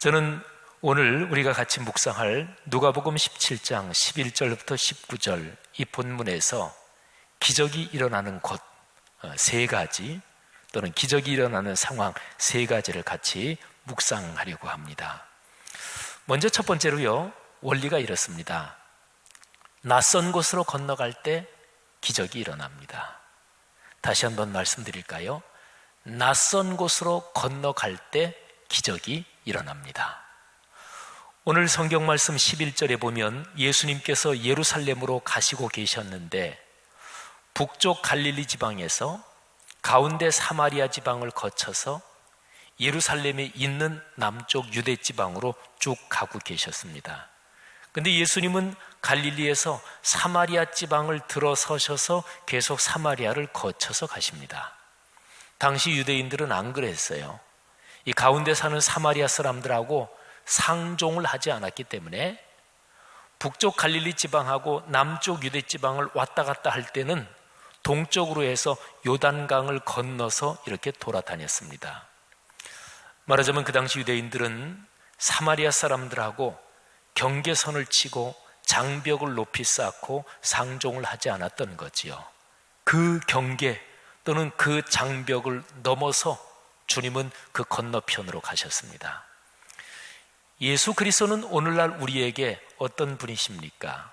저는 오늘 우리가 같이 묵상할 누가복음 17장 11절부터 19절 이 본문에서 기적이 일어나는 곳 세 가지 또는 기적이 일어나는 상황 세 가지를 같이 묵상하려고 합니다. 먼저 첫 번째로요, 원리가 이렇습니다. 낯선 곳으로 건너갈 때 기적이 일어납니다. 다시 한번 말씀드릴까요? 낯선 곳으로 건너갈 때 기적이 일어납니다. 오늘 성경 말씀 11절에 보면 예수님께서 예루살렘으로 가시고 계셨는데 북쪽 갈릴리 지방에서 가운데 사마리아 지방을 거쳐서 예루살렘에 있는 남쪽 유대 지방으로 쭉 가고 계셨습니다. 그런데 예수님은 갈릴리에서 사마리아 지방을 들어서셔서 계속 사마리아를 거쳐서 가십니다. 당시 유대인들은 안 그랬어요. 이 가운데 사는 사마리아 사람들하고 상종을 하지 않았기 때문에 북쪽 갈릴리 지방하고 남쪽 유대 지방을 왔다 갔다 할 때는 동쪽으로 해서 요단강을 건너서 이렇게 돌아다녔습니다. 말하자면 그 당시 유대인들은 사마리아 사람들하고 경계선을 치고 장벽을 높이 쌓고 상종을 하지 않았던 거지요. 그 경계 또는 그 장벽을 넘어서 주님은 그 건너편으로 가셨습니다. 예수 그리스도는 오늘날 우리에게 어떤 분이십니까?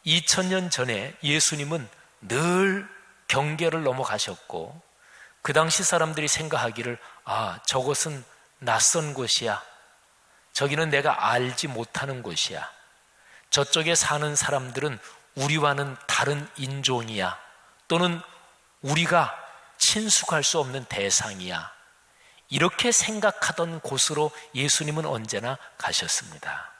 2000년 전에 예수님은 늘 경계를 넘어가셨고 그 당시 사람들이 생각하기를 저것은 낯선 곳이야. 저기는 내가 알지 못하는 곳이야. 저쪽에 사는 사람들은 우리와는 다른 인종이야. 또는 우리가 친숙할 수 없는 대상이야. 이렇게 생각하던 곳으로 예수님은 언제나 가셨습니다.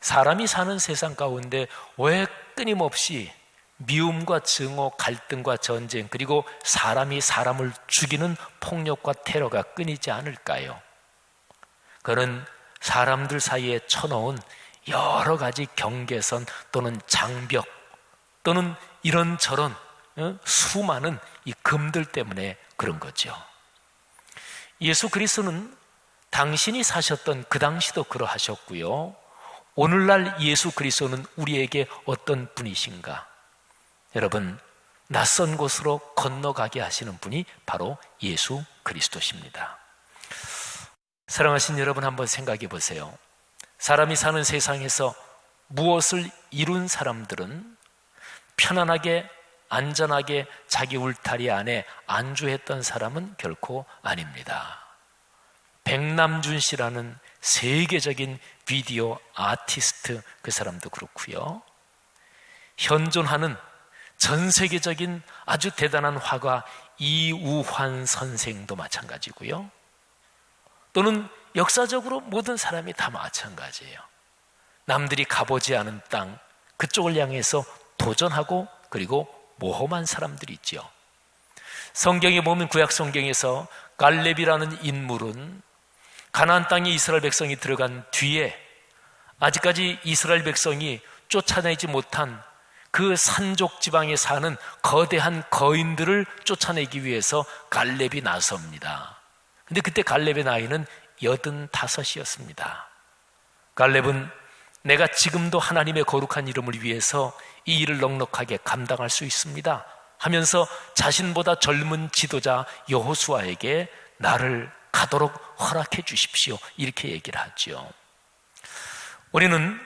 사람이 사는 세상 가운데 왜 끊임없이 미움과 증오, 갈등과 전쟁, 그리고 사람이 사람을 죽이는 폭력과 테러가 끊이지 않을까요? 그는 사람들 사이에 쳐놓은 여러 가지 경계선 또는 장벽 또는 이런저런 수많은 이 금들 때문에 그런 거죠. 예수 그리스도는 당신이 사셨던 그 당시도 그러하셨고요. 오늘날 예수 그리스도는 우리에게 어떤 분이신가? 여러분, 낯선 곳으로 건너가게 하시는 분이 바로 예수 그리스도십니다. 사랑하신 여러분, 한번 생각해 보세요. 사람이 사는 세상에서 무엇을 이룬 사람들은 편안하게 안전하게 자기 울타리 안에 안주했던 사람은 결코 아닙니다. 백남준 씨라는 세계적인 비디오 아티스트, 그 사람도 그렇고요. 현존하는 전 세계적인 아주 대단한 화가 이우환 선생도 마찬가지고요. 또는 역사적으로 모든 사람이 다 마찬가지예요. 남들이 가보지 않은 땅, 그쪽을 향해서 도전하고 그리고 모험한 사람들이 있죠. 성경에 보면 구약 성경에서 갈렙이라는 인물은 가나안 땅에 이스라엘 백성이 들어간 뒤에 아직까지 이스라엘 백성이 쫓아내지 못한 그 산족 지방에 사는 거대한 거인들을 쫓아내기 위해서 갈렙이 나섭니다. 근데 그때 갈렙의 나이는 85이었습니다. 갈렙은 내가 지금도 하나님의 거룩한 이름을 위해서 이 일을 넉넉하게 감당할 수 있습니다 하면서 자신보다 젊은 지도자 여호수아에게 나를 가도록 허락해 주십시오, 이렇게 얘기를 하죠. 우리는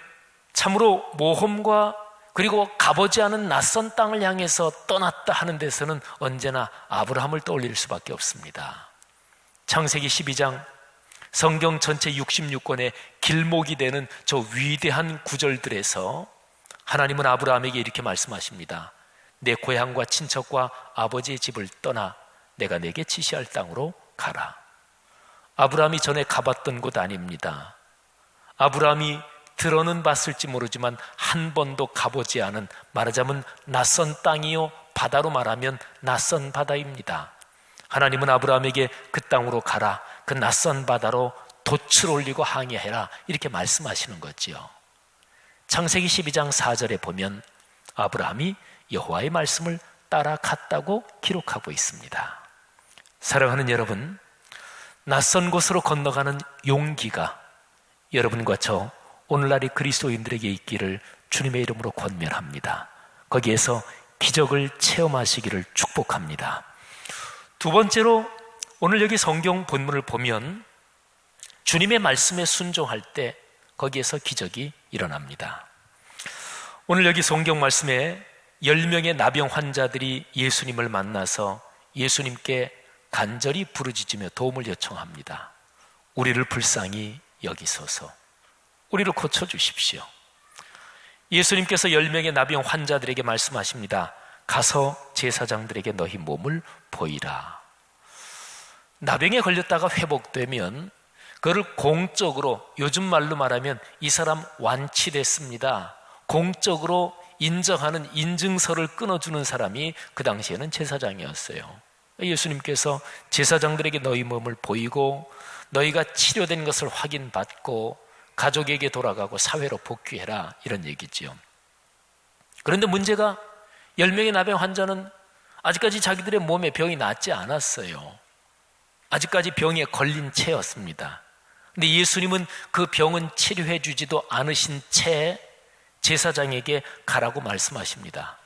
참으로 모험과 그리고 가보지 않은 낯선 땅을 향해서 떠났다 하는 데서는 언제나 아브라함을 떠올릴 수밖에 없습니다. 창세기 12장 성경 전체 66권의 길목이 되는 저 위대한 구절들에서 하나님은 아브라함에게 이렇게 말씀하십니다. 내 고향과 친척과 아버지의 집을 떠나 내가 내게 지시할 땅으로 가라. 아브라함이 전에 가봤던 곳 아닙니다. 아브라함이 들어는 봤을지 모르지만 한 번도 가보지 않은, 말하자면 낯선 땅이요, 바다로 말하면 낯선 바다입니다. 하나님은 아브라함에게 그 땅으로 가라, 그 낯선 바다로 돛을 올리고 항해해라, 이렇게 말씀하시는 거지요. 창세기 12장 4절에 보면 아브라함이 여호와의 말씀을 따라갔다고 기록하고 있습니다. 사랑하는 여러분, 낯선 곳으로 건너가는 용기가 여러분과 저 오늘날의 그리스도인들에게 있기를 주님의 이름으로 권면합니다. 거기에서 기적을 체험하시기를 축복합니다. 두 번째로 오늘 여기 성경 본문을 보면 주님의 말씀에 순종할 때 거기에서 기적이 일어납니다. 오늘 여기 성경 말씀에 10명의 나병 환자들이 예수님을 만나서 예수님께 간절히 부르짖으며 도움을 요청합니다. 우리를 불쌍히 여기소서, 우리를 고쳐주십시오. 예수님께서 10명의 나병 환자들에게 말씀하십니다. 가서 제사장들에게 너희 몸을 보이라. 나병에 걸렸다가 회복되면 그를 공적으로, 요즘 말로 말하면 이 사람 완치됐습니다, 공적으로 인정하는 인증서를 끊어주는 사람이 그 당시에는 제사장이었어요. 예수님께서 제사장들에게 너희 몸을 보이고 너희가 치료된 것을 확인받고 가족에게 돌아가고 사회로 복귀해라, 이런 얘기지요. 그런데 문제가 10명의 나병 환자는 아직까지 자기들의 몸에 병이 낫지 않았어요. 아직까지 병에 걸린 채였습니다. 근데 예수님은 그 병은 치료해 주지도 않으신 채 제사장에게 가라고 말씀하십니다.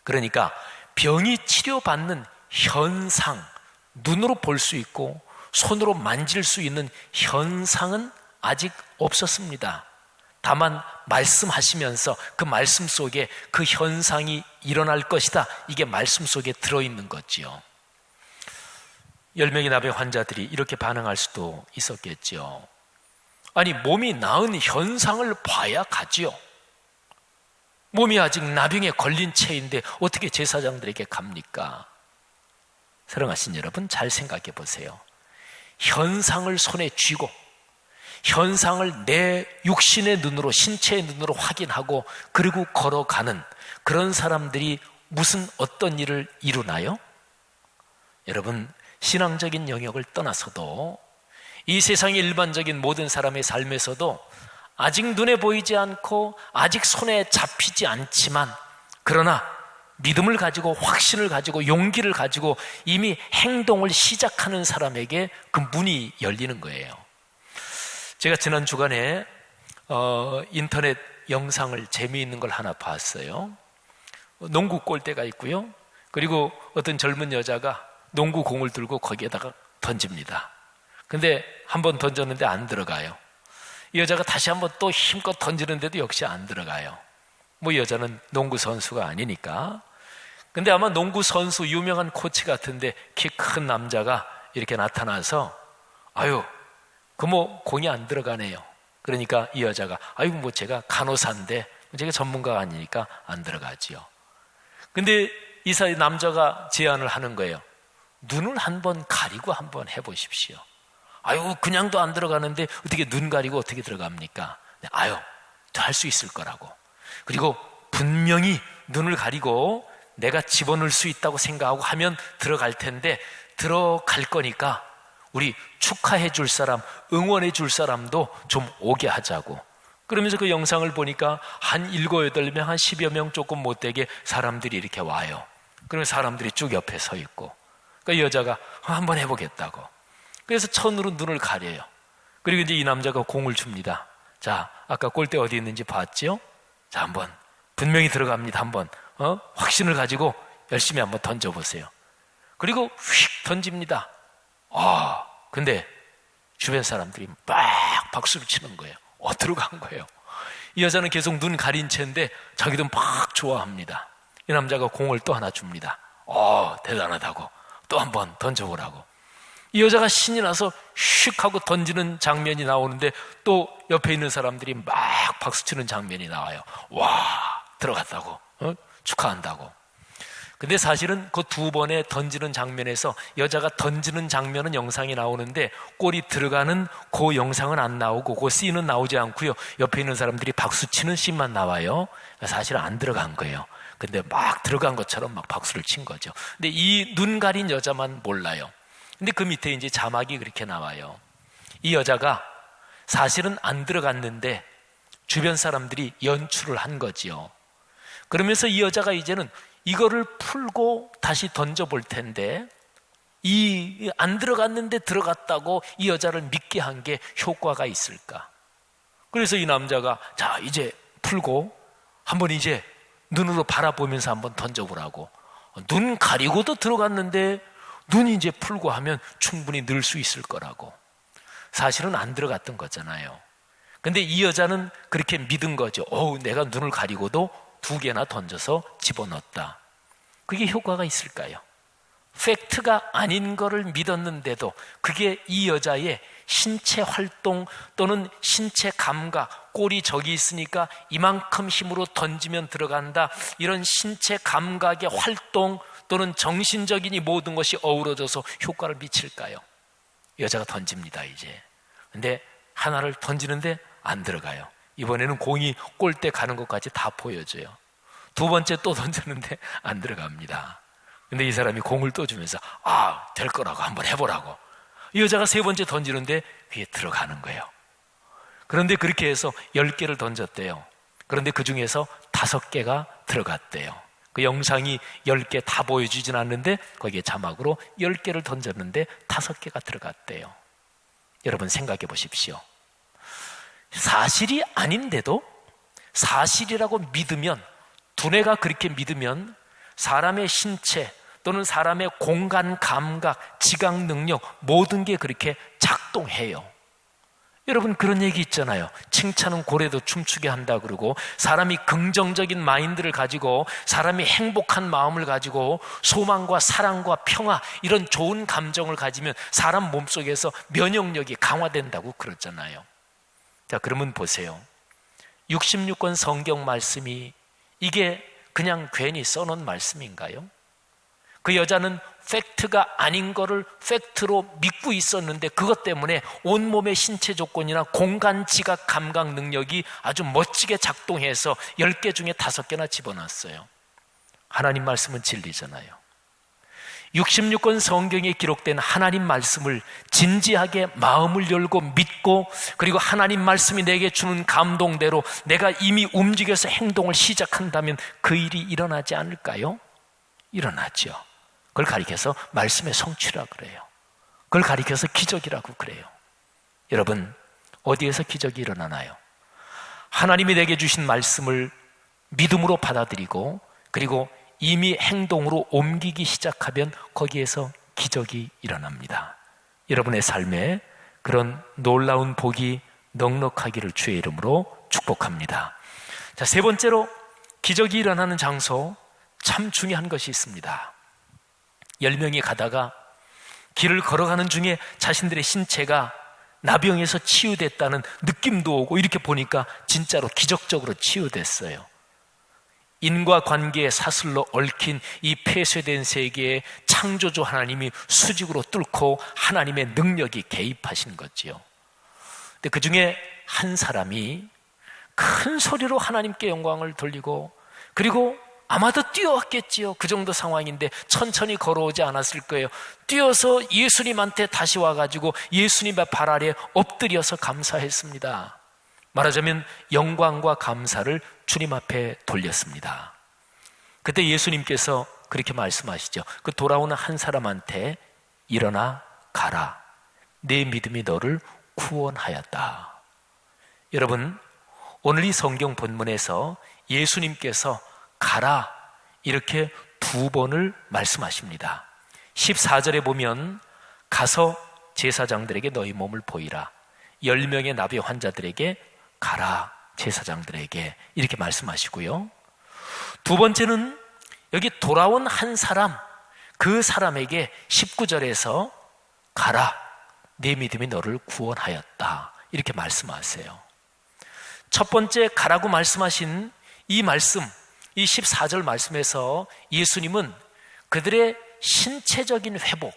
그러니까 병이 치료받는 현상, 눈으로 볼 수 있고 손으로 만질 수 있는 현상은 아직 없었습니다. 다만 말씀하시면서 그 말씀 속에 그 현상이 일어날 것이다, 이게 말씀 속에 들어있는 거지요. 10명의 나병 환자들이 이렇게 반응할 수도 있었겠죠. 아니, 몸이 나은 현상을 봐야 가지요. 몸이 아직 나병에 걸린 채인데 어떻게 제사장들에게 갑니까? 사랑하신 여러분, 잘 생각해 보세요. 현상을 손에 쥐고 현상을 내 육신의 눈으로, 신체의 눈으로 확인하고 그리고 걸어가는 그런 사람들이 무슨 어떤 일을 이루나요? 여러분, 신앙적인 영역을 떠나서도 이 세상의 일반적인 모든 사람의 삶에서도 아직 눈에 보이지 않고 아직 손에 잡히지 않지만, 그러나 믿음을 가지고 확신을 가지고 용기를 가지고 이미 행동을 시작하는 사람에게 그 문이 열리는 거예요. 제가 지난 주간에 인터넷 영상을 재미있는 걸 하나 봤어요. 농구 골대가 있고요, 그리고 어떤 젊은 여자가 농구 공을 들고 거기에다가 던집니다. 근데 한번 던졌는데 안 들어가요. 이 여자가 다시 한번 또 힘껏 던지는데도 역시 안 들어가요. 뭐 여자는 농구 선수가 아니니까. 근데 아마 농구 선수 유명한 코치 같은데 키 큰 남자가 이렇게 나타나서 아유, 그 뭐 공이 안 들어가네요. 그러니까 이 여자가 아유, 뭐 제가 간호사인데 제가 전문가가 아니니까 안 들어가지요. 근데 이 사이 남자가 제안을 하는 거예요. 눈을 한번 가리고 한번 해보십시오. 아유, 그냥도 안 들어가는데 어떻게 눈 가리고 어떻게 들어갑니까? 아유, 할 수 있을 거라고. 그리고 분명히 눈을 가리고 내가 집어넣을 수 있다고 생각하고 하면 들어갈 텐데 들어갈 거니까 우리 축하해 줄 사람, 응원해 줄 사람도 좀 오게 하자고. 그러면서 그 영상을 보니까 한 7, 8명, 한 10여 명 조금 못되게 사람들이 이렇게 와요. 그러면 사람들이 쭉 옆에 서 있고, 그러니까 이 여자가 한번 해보겠다고. 그래서 천으로 눈을 가려요. 그리고 이제 이 남자가 공을 줍니다. 자, 아까 골대 어디 있는지 봤죠? 자, 한번 분명히 들어갑니다. 한번 확신을 가지고 열심히 한번 던져보세요. 그리고 휙 던집니다. 근데 주변 사람들이 막 박수를 치는 거예요. 들어간 거예요. 이 여자는 계속 눈 가린 채인데 자기도 막 좋아합니다. 이 남자가 공을 또 하나 줍니다. 대단하다고. 또 한번 던져보라고. 이 여자가 신이 나서 슉 하고 던지는 장면이 나오는데 또 옆에 있는 사람들이 막 박수치는 장면이 나와요. 와, 들어갔다고, 축하한다고. 근데 사실은 그 2번에 던지는 장면에서 여자가 던지는 장면은 영상이 나오는데 골이 들어가는 그 영상은 안 나오고 그 씬은 나오지 않고요, 옆에 있는 사람들이 박수치는 씬만 나와요. 사실은 안 들어간 거예요. 근데 막 들어간 것처럼 막 박수를 친 거죠. 근데 이 눈 가린 여자만 몰라요. 근데 그 밑에 이제 자막이 그렇게 나와요. 이 여자가 사실은 안 들어갔는데 주변 사람들이 연출을 한 거지요. 그러면서 이 여자가 이제는 이거를 풀고 다시 던져볼 텐데 이 안 들어갔는데 들어갔다고 이 여자를 믿게 한 게 효과가 있을까? 그래서 이 남자가 자 이제 풀고 한번 이제 눈으로 바라보면서 한번 던져보라고. 눈 가리고도 들어갔는데 눈 이제 풀고 하면 충분히 늘 수 있을 거라고. 사실은 안 들어갔던 거잖아요. 근데 이 여자는 그렇게 믿은 거죠. 내가 눈을 가리고도 2개나 던져서 집어넣었다. 그게 효과가 있을까요? 팩트가 아닌 거를 믿었는데도 그게 이 여자의 신체 활동 또는 신체 감각, 골이 저기 있으니까 이만큼 힘으로 던지면 들어간다, 이런 신체 감각의 활동 또는 정신적인 이 모든 것이 어우러져서 효과를 미칠까요? 여자가 던집니다 이제. 근데 하나를 던지는데 안 들어가요. 이번에는 공이 골대 가는 것까지 다 보여줘요. 2번째 또 던졌는데 안 들어갑니다. 근데 이 사람이 공을 또 주면서 될 거라고 한번 해보라고. 이 여자가 3번째 던지는데 위에 들어가는 거예요. 그런데 그렇게 해서 10개를 던졌대요. 그런데 그 중에서 5개가 들어갔대요. 그 영상이 10개 다 보여주진 않는데 거기에 자막으로 10개를 던졌는데 5개가 들어갔대요. 여러분 생각해 보십시오. 사실이 아닌데도 사실이라고 믿으면, 두뇌가 그렇게 믿으면 사람의 신체 또는 사람의 공간 감각, 지각 능력 모든 게 그렇게 작동해요. 여러분 그런 얘기 있잖아요. 칭찬은 고래도 춤추게 한다 그러고, 사람이 긍정적인 마인드를 가지고 사람이 행복한 마음을 가지고 소망과 사랑과 평화 이런 좋은 감정을 가지면 사람 몸속에서 면역력이 강화된다고 그러잖아요. 자, 그러면 보세요. 66권 성경 말씀이 이게 그냥 괜히 써놓은 말씀인가요? 그 여자는 팩트가 아닌 거를 팩트로 믿고 있었는데 그것 때문에 온몸의 신체 조건이나 공간 지각 감각 능력이 아주 멋지게 작동해서 10개 중에 5개나 집어넣었어요. 하나님 말씀은 진리잖아요. 66권 성경에 기록된 하나님 말씀을 진지하게 마음을 열고 믿고, 그리고 하나님 말씀이 내게 주는 감동대로 내가 이미 움직여서 행동을 시작한다면 그 일이 일어나지 않을까요? 일어나죠. 그걸 가리켜서 말씀의 성취라 그래요. 그걸 가리켜서 기적이라고 그래요. 여러분, 어디에서 기적이 일어나나요? 하나님이 내게 주신 말씀을 믿음으로 받아들이고 그리고 이미 행동으로 옮기기 시작하면 거기에서 기적이 일어납니다. 여러분의 삶에 그런 놀라운 복이 넉넉하기를 주의 이름으로 축복합니다. 자, 3번째로 기적이 일어나는 장소, 참 중요한 것이 있습니다. 10명이 가다가 길을 걸어가는 중에 자신들의 신체가 나병에서 치유됐다는 느낌도 오고, 이렇게 보니까 진짜로 기적적으로 치유됐어요. 인과관계의 사슬로 얽힌 이 폐쇄된 세계에 창조주 하나님이 수직으로 뚫고 하나님의 능력이 개입하신 거지요. 근데 그 중에 한 사람이 큰 소리로 하나님께 영광을 돌리고, 그리고 아마도 뛰어왔겠지요. 그 정도 상황인데 천천히 걸어오지 않았을 거예요. 뛰어서 예수님한테 다시 와가지고 예수님의 발 아래 엎드려서 감사했습니다. 말하자면 영광과 감사를 주님 앞에 돌렸습니다. 그때 예수님께서 그렇게 말씀하시죠. 그 돌아오는 한 사람한테 일어나 가라. 내 믿음이 너를 구원하였다. 여러분, 오늘 이 성경 본문에서 예수님께서 가라 이렇게 2번을 말씀하십니다. 14절에 보면 가서 제사장들에게 너희 몸을 보이라. 10명의 나비 환자들에게 가라, 제사장들에게 이렇게 말씀하시고요. 2번째는 여기 돌아온 한 사람, 그 사람에게 19절에서 가라, 내 믿음이 너를 구원하였다 이렇게 말씀하세요. 첫 번째 가라고 말씀하신 이 말씀, 이 14절 말씀에서 예수님은 그들의 신체적인 회복,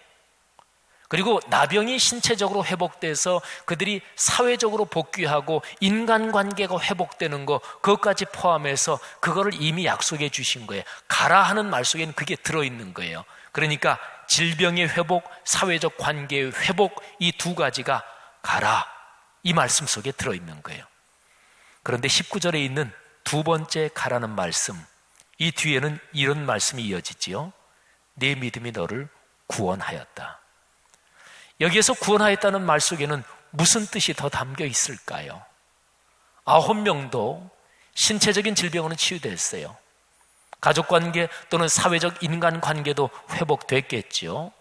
그리고 나병이 신체적으로 회복돼서 그들이 사회적으로 복귀하고 인간관계가 회복되는 것, 그것까지 포함해서 그거를 이미 약속해 주신 거예요. 가라 하는 말 속에는 그게 들어있는 거예요. 그러니까 질병의 회복, 사회적 관계의 회복, 이 2가지가 가라, 이 말씀 속에 들어있는 거예요. 그런데 19절에 있는 2번째 가라는 말씀, 이 뒤에는 이런 말씀이 이어지지요. 내 믿음이 너를 구원하였다. 여기에서 구원하였다는 말 속에는 무슨 뜻이 더 담겨 있을까요? 9명도 신체적인 질병으로 치유됐어요. 가족관계 또는 사회적 인간관계도 회복됐겠죠.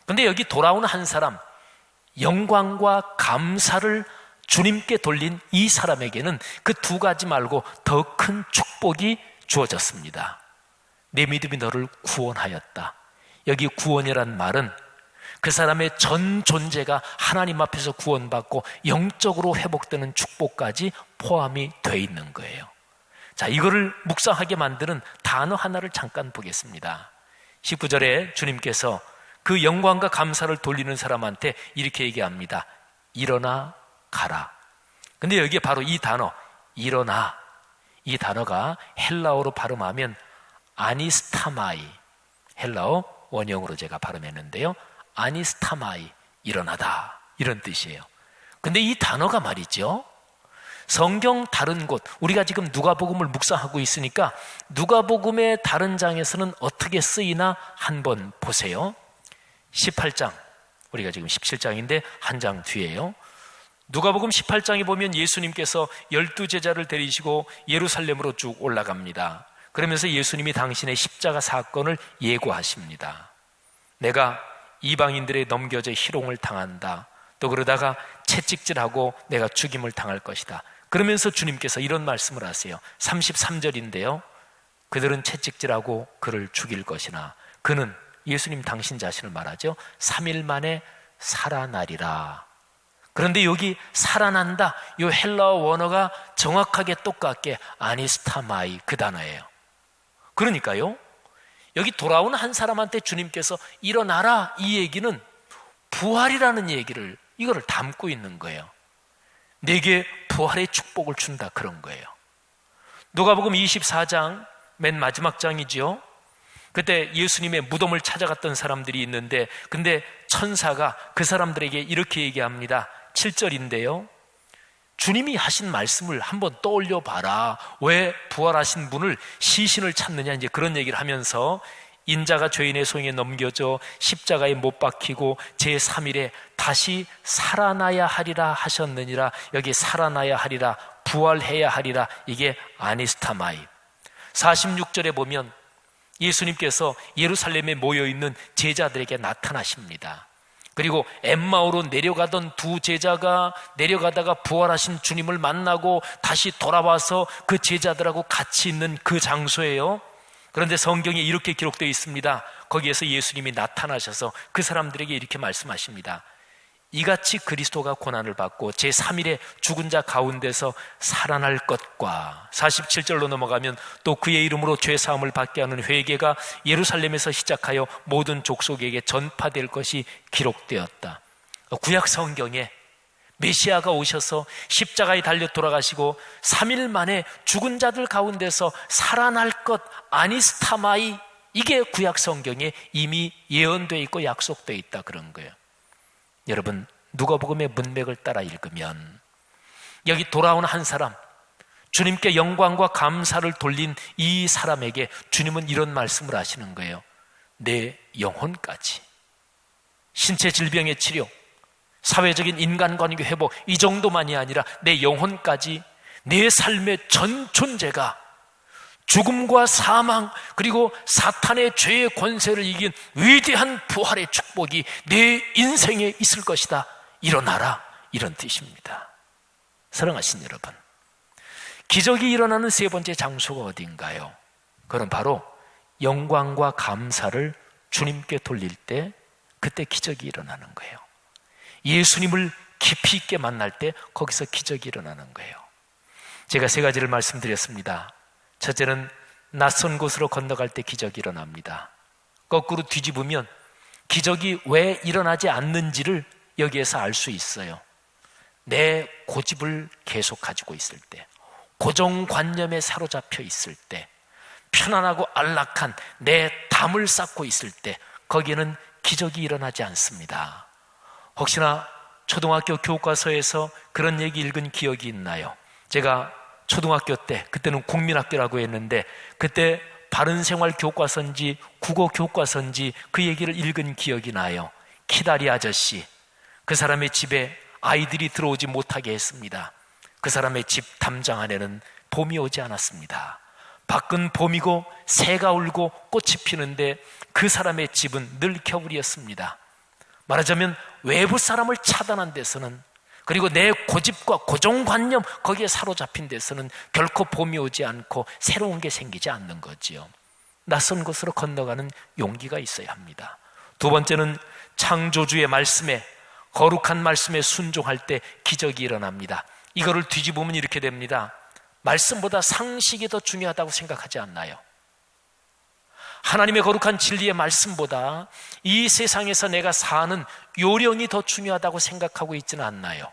그런데 여기 돌아온 한 사람, 영광과 감사를 주님께 돌린 이 사람에게는 그 두 가지 말고 더 큰 축복이 주어졌습니다. 내 믿음이 너를 구원하였다. 여기 구원이란 말은 그 사람의 전 존재가 하나님 앞에서 구원받고 영적으로 회복되는 축복까지 포함이 되어 있는 거예요. 자, 이거를 묵상하게 만드는 단어 하나를 잠깐 보겠습니다. 19절에 주님께서 그 영광과 감사를 돌리는 사람한테 이렇게 얘기합니다. 일어나 가라. 근데 여기에 바로 이 단어, 일어나, 이 단어가 헬라어로 발음하면 아니스타마이, 헬라어 원형으로 제가 발음했는데요. 아니스타마이, 일어나다, 이런 뜻이에요. 근데 이 단어가 말이죠, 성경 다른 곳, 우리가 지금 누가복음을 묵상하고 있으니까 누가복음의 다른 장에서는 어떻게 쓰이나 한번 보세요. 18장, 우리가 지금 17장인데 한 장 뒤에요. 누가복음 18장에 보면 예수님께서 12제자를 데리시고 예루살렘으로 쭉 올라갑니다. 그러면서 예수님이 당신의 십자가 사건을 예고하십니다. 내가 이방인들에 넘겨져 희롱을 당한다. 또 그러다가 채찍질하고 내가 죽임을 당할 것이다. 그러면서 주님께서 이런 말씀을 하세요. 33절인데요. 그들은 채찍질하고 그를 죽일 것이나 그는, 예수님 당신 자신을 말하죠, 3일 만에 살아나리라. 그런데 여기 살아난다, 이 헬라어 원어가 정확하게 똑같게 아니스타마이, 그 단어예요. 그러니까요, 여기 돌아온 한 사람한테 주님께서 일어나라, 이 얘기는 부활이라는 얘기를, 이거를 담고 있는 거예요. 내게 부활의 축복을 준다, 그런 거예요. 누가복음 24장 맨 마지막 장이죠. 그때 예수님의 무덤을 찾아갔던 사람들이 있는데, 근데 천사가 그 사람들에게 이렇게 얘기합니다. 7절인데요. 주님이 하신 말씀을 한번 떠올려 봐라. 왜 부활하신 분을 시신을 찾느냐, 이제 그런 얘기를 하면서 인자가 죄인의 손에 넘겨져 십자가에 못 박히고 제3일에 다시 살아나야 하리라 하셨느니라. 여기 살아나야 하리라, 부활해야 하리라, 이게 아니스타마이. 46절에 보면 예수님께서 예루살렘에 모여있는 제자들에게 나타나십니다. 그리고 엠마오로 내려가던 두 제자가 내려가다가 부활하신 주님을 만나고 다시 돌아와서 그 제자들하고 같이 있는 그 장소예요. 그런데 성경에 이렇게 기록되어 있습니다. 거기에서 예수님이 나타나셔서 그 사람들에게 이렇게 말씀하십니다. 이같이 그리스도가 고난을 받고 제3일에 죽은 자 가운데서 살아날 것과, 47절로 넘어가면 또 그의 이름으로 죄사함을 받게 하는 회개가 예루살렘에서 시작하여 모든 족속에게 전파될 것이 기록되었다. 구약 성경에 메시아가 오셔서 십자가에 달려 돌아가시고 3일 만에 죽은 자들 가운데서 살아날 것, 아니스타마이, 이게 구약 성경에 이미 예언되어 있고 약속되어 있다, 그런 거예요. 여러분, 누가복음의 문맥을 따라 읽으면 여기 돌아온 한 사람, 주님께 영광과 감사를 돌린 이 사람에게 주님은 이런 말씀을 하시는 거예요. 내 영혼까지, 신체 질병의 치료, 사회적인 인간관계 회복, 이 정도만이 아니라 내 영혼까지, 내 삶의 전 존재가 죽음과 사망 그리고 사탄의 죄의 권세를 이긴 위대한 부활의 축복이 내 인생에 있을 것이다. 일어나라, 이런 뜻입니다. 사랑하신 여러분, 기적이 일어나는 세 번째 장소가 어딘가요? 그건 바로 영광과 감사를 주님께 돌릴 때, 그때 기적이 일어나는 거예요. 예수님을 깊이 있게 만날 때 거기서 기적이 일어나는 거예요. 제가 세 가지를 말씀드렸습니다. 첫째는 낯선 곳으로 건너갈 때 기적이 일어납니다. 거꾸로 뒤집으면 기적이 왜 일어나지 않는지를 여기에서 알 수 있어요. 내 고집을 계속 가지고 있을 때, 고정관념에 사로잡혀 있을 때, 편안하고 안락한 내 담을 쌓고 있을 때, 거기에는 기적이 일어나지 않습니다. 혹시나 초등학교 교과서에서 그런 얘기 읽은 기억이 있나요? 제가 초등학교 때, 그때는 국민학교라고 했는데, 그때 바른생활 교과서인지 국어 교과서인지 그 얘기를 읽은 기억이 나요. 키다리 아저씨, 그 사람의 집에 아이들이 들어오지 못하게 했습니다. 그 사람의 집 담장 안에는 봄이 오지 않았습니다. 밖은 봄이고 새가 울고 꽃이 피는데 그 사람의 집은 늘 겨울이었습니다. 말하자면 외부 사람을 차단한 데서는, 그리고 내 고집과 고정관념 거기에 사로잡힌 데서는 결코 봄이 오지 않고 새로운 게 생기지 않는 거지요. 낯선 곳으로 건너가는 용기가 있어야 합니다. 두 번째는 창조주의 말씀에, 거룩한 말씀에 순종할 때 기적이 일어납니다. 이거를 뒤집으면 이렇게 됩니다. 말씀보다 상식이 더 중요하다고 생각하지 않나요? 하나님의 거룩한 진리의 말씀보다 이 세상에서 내가 사는 요령이 더 중요하다고 생각하고 있지는 않나요?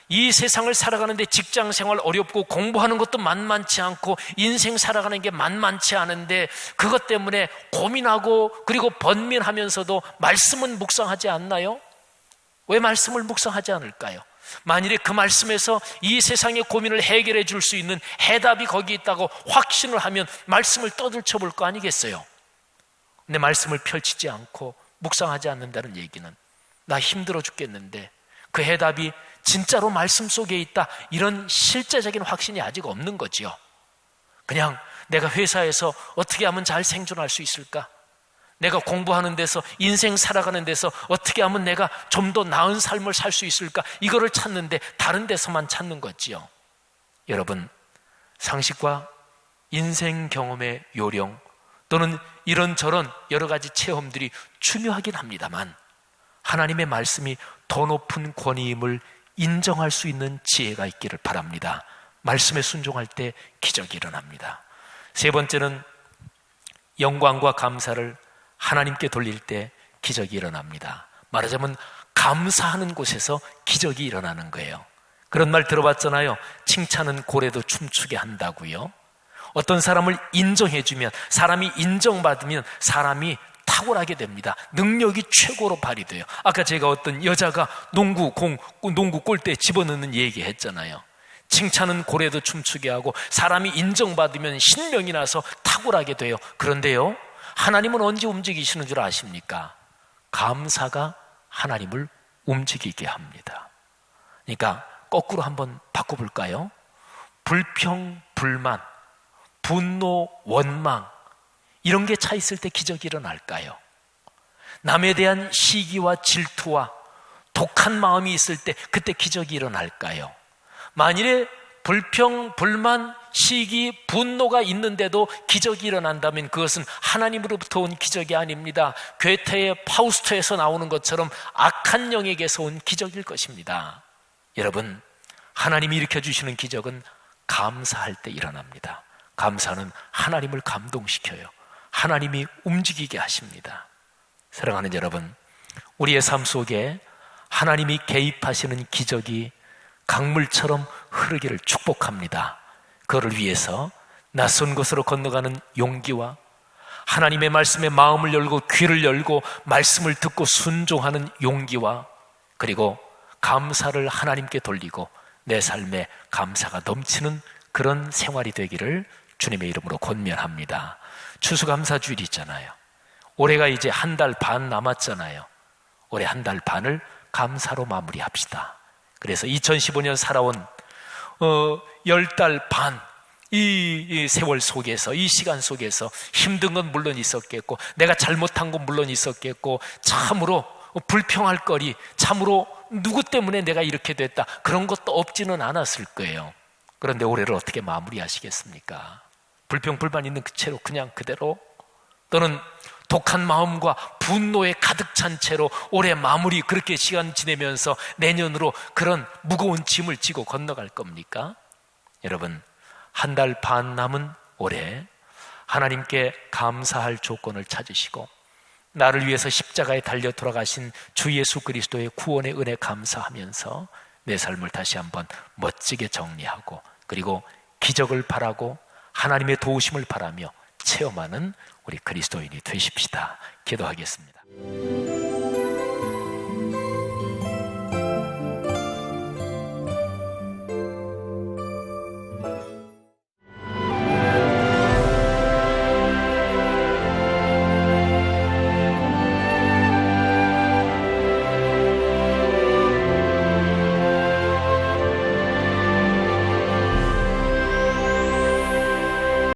이 세상을 살아가는데 직장 생활 어렵고 공부하는 것도 만만치 않고 인생 살아가는 게 만만치 않은데 그것 때문에 고민하고 그리고 번민하면서도 말씀은 묵상하지 않나요? 왜 말씀을 묵상하지 않을까요? 만일에 그 말씀에서 이 세상의 고민을 해결해 줄 수 있는 해답이 거기 있다고 확신을 하면 말씀을 떠들쳐 볼 거 아니겠어요? 근데 말씀을 펼치지 않고 묵상하지 않는다는 얘기는 나 힘들어 죽겠는데 그 해답이 진짜로 말씀 속에 있다, 이런 실제적인 확신이 아직 없는 거지요. 그냥 내가 회사에서 어떻게 하면 잘 생존할 수 있을까? 내가 공부하는 데서, 인생 살아가는 데서 어떻게 하면 내가 좀 더 나은 삶을 살 수 있을까? 이거를 찾는데 다른 데서만 찾는 거지요. 여러분, 상식과 인생 경험의 요령 또는 이런저런 여러 가지 체험들이 중요하긴 합니다만 하나님의 말씀이 더 높은 권위임을 인정할 수 있는 지혜가 있기를 바랍니다. 말씀에 순종할 때 기적이 일어납니다. 세 번째는 영광과 감사를 하나님께 돌릴 때 기적이 일어납니다. 말하자면 감사하는 곳에서 기적이 일어나는 거예요. 그런 말 들어봤잖아요. 칭찬은 고래도 춤추게 한다고요. 어떤 사람을 인정해주면, 사람이 인정받으면 사람이 탁월하게 됩니다. 능력이 최고로 발휘돼요. 아까 제가 어떤 여자가 농구 골대에 집어넣는 얘기 했잖아요. 칭찬은 고래도 춤추게 하고 사람이 인정받으면 신명이 나서 탁월하게 돼요. 그런데요, 하나님은 언제 움직이시는 줄 아십니까? 감사가 하나님을 움직이게 합니다. 그러니까 거꾸로 한번 바꿔볼까요? 불평, 불만, 분노, 원망, 이런 게 차 있을 때 기적이 일어날까요? 남에 대한 시기와 질투와 독한 마음이 있을 때 그때 기적이 일어날까요? 만일에 불평, 불만, 시기, 분노가 있는데도 기적이 일어난다면 그것은 하나님으로부터 온 기적이 아닙니다. 괴테의 파우스트에서 나오는 것처럼 악한 영에게서 온 기적일 것입니다. 여러분, 하나님이 일으켜주시는 기적은 감사할 때 일어납니다. 감사는 하나님을 감동시켜요. 하나님이 움직이게 하십니다. 사랑하는 여러분, 우리의 삶 속에 하나님이 개입하시는 기적이 강물처럼 흐르기를 축복합니다. 그를 위해서 낯선 곳으로 건너가는 용기와 하나님의 말씀에 마음을 열고 귀를 열고 말씀을 듣고 순종하는 용기와 그리고 감사를 하나님께 돌리고 내 삶에 감사가 넘치는 그런 생활이 되기를 주님의 이름으로 권면합니다. 추수감사주일 있잖아요. 올해가 이제 한 달 반 남았잖아요. 올해 한 달 반을 감사로 마무리합시다. 그래서 2015년 살아온 10달 반 이 세월 속에서, 이 시간 속에서 힘든 건 물론 있었겠고 내가 잘못한 건 물론 있었겠고 참으로 불평할 거리, 참으로 누구 때문에 내가 이렇게 됐다, 그런 것도 없지는 않았을 거예요. 그런데 올해를 어떻게 마무리하시겠습니까? 불평, 불만 있는 그 채로 그냥 그대로, 또는 독한 마음과 분노에 가득 찬 채로 올해 마무리 그렇게 시간 지내면서 내년으로 그런 무거운 짐을 지고 건너갈 겁니까? 여러분, 한 달 반 남은 올해 하나님께 감사할 조건을 찾으시고 나를 위해서 십자가에 달려 돌아가신 주 예수 그리스도의 구원의 은혜 감사하면서 내 삶을 다시 한번 멋지게 정리하고 그리고 기적을 바라고 하나님의 도우심을 바라며 체험하는 우리 그리스도인이 되십시다. 기도하겠습니다.